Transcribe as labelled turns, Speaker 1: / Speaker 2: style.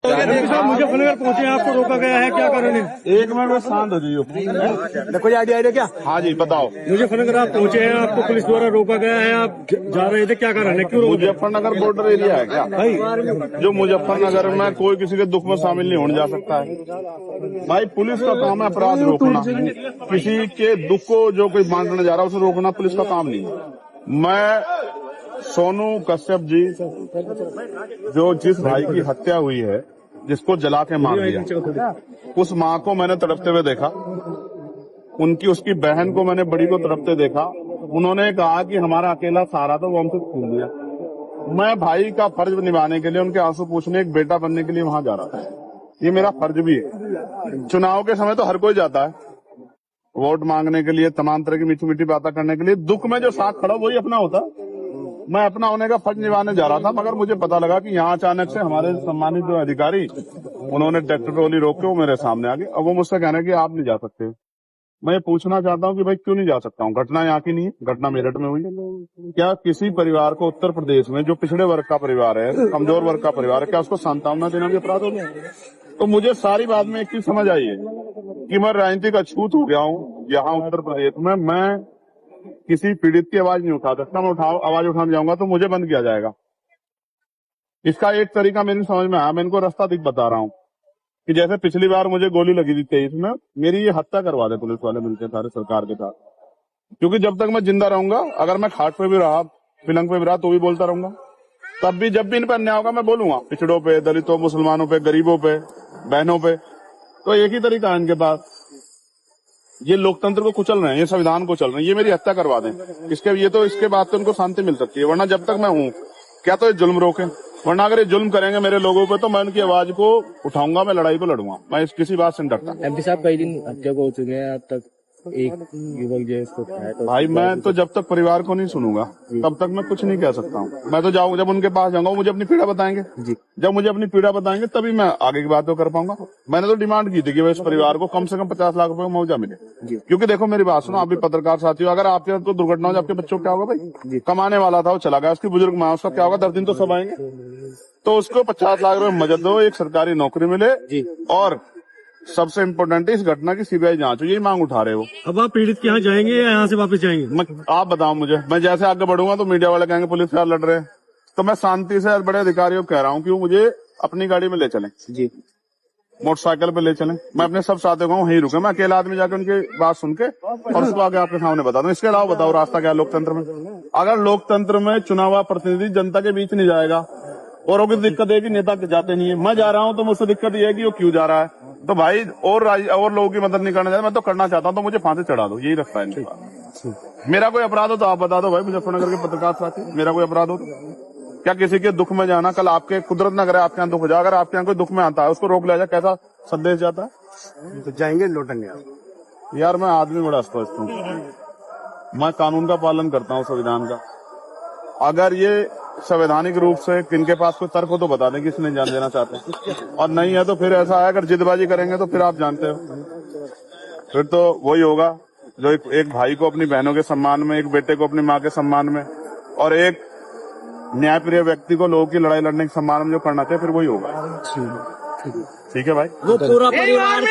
Speaker 1: मुजफ्फरनगर पहुंचे, आपको रोका गया है, क्या कारण है?
Speaker 2: एक मिनट में शांत हो जाइए।
Speaker 1: कोई आइडिया क्या?
Speaker 2: हाँ जी बताओ।
Speaker 1: मुजफ्फरनगर आप पहुंचे हैं, आपको पुलिस द्वारा रोका गया है, आप जा रहे थे, क्या कारण है, क्यों रोका?
Speaker 2: मुजफ्फरनगर बॉर्डर एरिया है क्या
Speaker 1: भाई
Speaker 2: जो मुजफ्फरनगर में कोई किसी के दुख में शामिल नहीं होने जा सकता है। भाई पुलिस का काम है अपराध रोकना, किसी के दुख को जो कोई बांटने जा रहा है उसे रोकना पुलिस का काम नहीं है। मैं सोनू कश्यप जी जो जिस भाई की हत्या हुई है, जिसको जला के मार दिया, उस माँ को मैंने तड़पते हुए देखा, उसकी बहन को मैंने बड़ी को तड़पते देखा। उन्होंने कहा कि हमारा अकेला सहारा था, वो हमसे छीन लिया। मैं भाई का फर्ज निभाने के लिए, उनके आंसू पूछने, एक बेटा बनने के लिए वहां जा रहा था। ये मेरा फर्ज भी है। चुनाव के समय तो हर कोई जाता है वोट मांगने के लिए, तमाम तरह की मीठी मीठी बातें करने के लिए। दुख में जो साथ खड़ा वही अपना होता। मैं अपना होने का फर्ज निभाने जा रहा था, मगर मुझे पता लगा कि यहाँ अचानक से हमारे सम्मानित जो अधिकारी, उन्होंने ट्रैक्टर ट्रॉली रोक के वो मेरे सामने आ गए। अब वो मुझसे कह रहे हैं कि आप नहीं जा सकते। मैं ये पूछना चाहता हूँ कि भाई क्यों नहीं जा सकता हूँ? घटना यहाँ की नहीं है, घटना मेरठ में हुई है। क्या किसी परिवार को उत्तर प्रदेश में, जो पिछड़े वर्ग का परिवार है, कमजोर वर्ग का परिवार है, क्या उसको सांत्वना देना भी अपराध हो गया? तो मुझे सारी बात में एक चीज समझ आई है कि मैं राजनीतिक अछूत हो गया हूँ। यहाँ उत्तर प्रदेश में मैं किसी पीड़ित की आवाज नहीं उठा सकता। मैं आवाज उठाने जाऊंगा तो मुझे बंद किया जाएगा। इसका एक तरीका मेरी समझ में आया, मैं इनको रास्ता बता रहा हूँ कि जैसे पिछली बार मुझे गोली लगी थी 23 में, मेरी ये हत्या करवा दे पुलिस वाले मिलकर सारे सरकार के साथ। क्योंकि जब तक मैं जिंदा रहूंगा, अगर मैं खाट पे भी रहा, पिलंग पे भी रहा, तो भी बोलता रहूंगा। तब भी जब भी इन पर अन्याय होगा मैं बोलूंगा, पिछड़ों पे, दलितों, मुसलमानों पे, गरीबों पे, बहनों पे। तो एक ही तरीका है इनके पास। ये लोकतंत्र को कुचल रहे हैं, ये संविधान को चल रहे हैं, ये मेरी हत्या करवा दें। इसके बाद तो उनको शांति मिल सकती है, वरना जब तक मैं हूँ क्या तो ये जुल्म रोके, वरना अगर ये जुल्म करेंगे मेरे लोगों पे तो मैं उनकी आवाज को उठाऊंगा, मैं लड़ाई को लड़ूंगा। मैं किसी बात से नहीं डरता।
Speaker 1: एमपी साहब कई दिन हत्या को हो चुके हैं, अब तक एक युवक जो इसको खाया, तो
Speaker 2: भाई मैं तो जब तक परिवार को नहीं सुनूंगा तब तक मैं कुछ नहीं कह सकता हूँ। मैं तो जाऊंगा, जब उनके पास जाऊंगा वो मुझे अपनी पीड़ा बताएंगे। जब मुझे अपनी पीड़ा बताएंगे तभी मैं आगे की बात तो कर पाऊंगा। मैंने तो डिमांड की थी कि इस परिवार को कम से कम 50 लाख रुपए का मुआवजा मिले। क्योंकि देखो मेरी बात सुनो, आप भी पत्रकार साथी हो, अगर आपके तो दुर्घटना हो, आपके बच्चों को क्या होगा? भाई कमाने वाला था वो चला गया, उसकी बुजुर्ग माँ, उसका क्या होगा? 10 दिन तो सब आएंगे। तो उसको 50 लाख रुपए मदद दो, एक सरकारी नौकरी मिले, और सबसे इम्पोर्टेंट है इस घटना की सीबीआई जांच हो। यही मांग उठा रहे हो। अब आप पीड़ित के यहाँ जाएंगे या यहाँ से वापस जाएंगे? आप बताओ मुझे। मैं जैसे आगे बढ़ूंगा तो मीडिया वाले कहेंगे पुलिस वाले लड़ रहे हैं, तो मैं शांति से बड़े अधिकारियों को कह रहा हूँ कि वो मुझे अपनी गाड़ी में ले चलें, मोटरसाइकिल पे ले चलें। मैं अपने सब साथियों को वहीं रुके, मैं अकेला आदमी जाकर उनकी बात सुन के और उसको आगे आपके सामने बता दूं। इसके अलावा बताओ रास्ता क्या है लोकतंत्र में? अगर लोकतंत्र में चुनाव प्रतिनिधि जनता के बीच नहीं जाएगा, औरों की दिक्कत है कि नेता जाते नहीं है, मैं जा रहा हूं तो मुझसे दिक्कत ये है कि वो क्यों जा रहा है। तो भाई और लोगों की मदद नहीं करना चाहता, मैं तो करना चाहता हूं, तो मुझे फांसी चढ़ा दो, यही रखता है इनके पास। मेरा कोई अपराध हो तो आप बता दो भाई, मुजफ्फरनगर के पत्रकार साथी, मेरा कोई अपराध हो? क्या किसी के दुख में जाना, कल आपके कुदरत न करे आपके यहाँ दुख हो जाए, अगर आपके यहाँ कोई दुख में आता है उसको रोक लिया जाए, कैसा संदेश जाता है?
Speaker 1: तो जाएंगे लौटेंगे।
Speaker 2: यार मैं आदमी बड़ा स्पष्ट हूँ, मैं कानून का पालन करता हूँ, संविधान का। अगर ये संवैधानिक रूप से किनके पास कोई तर्क हो तो बता दें कि इसने जान देना चाहते हैं, और नहीं है तो फिर ऐसा है, अगर जिदबाजी करेंगे तो फिर आप जानते हो, फिर तो वही होगा जो एक भाई को अपनी बहनों के सम्मान में, एक बेटे को अपनी माँ के सम्मान में, और एक न्यायप्रिय व्यक्ति को लोगों की लड़ाई लड़ने के सम्मान में जो करना चाहिए, फिर वही होगा। ठीक है भाई।
Speaker 1: वो पूरा परिवार